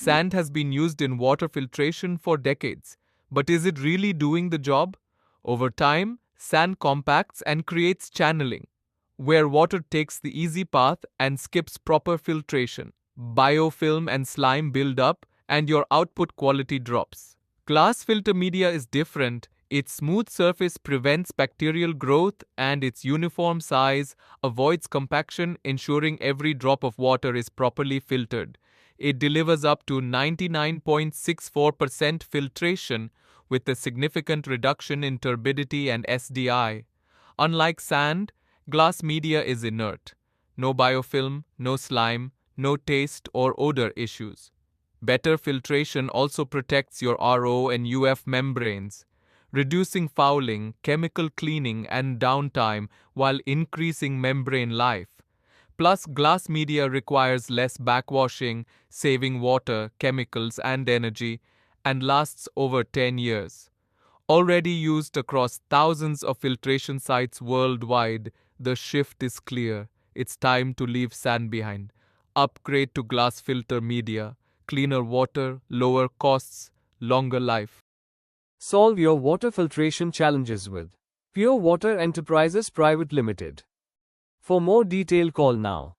Sand has been used in water filtration for decades, but is it really doing the job? Over time, sand compacts and creates channeling, where water takes the easy path and skips proper filtration. Biofilm and slime build up, and your output quality drops. Glass filter media is different. Its smooth surface prevents bacterial growth, and its uniform size avoids compaction, ensuring every drop of water is properly filtered. It delivers up to 99.64% filtration with a significant reduction in turbidity and SDI. Unlike sand, glass media is inert. No biofilm, no slime, no taste or odor issues. Better filtration also protects your RO and UF membranes, reducing fouling, chemical cleaning, and downtime while increasing membrane life. Plus, glass media requires less backwashing, saving water, chemicals, and energy, and lasts over 10 years. Already used across thousands of filtration sites worldwide, the shift is clear. It's time to leave sand behind. Upgrade to glass filter media. Cleaner water, lower costs, longer life. Solve your water filtration challenges with Pure Water Enterprises Private Limited. For more detail, call now.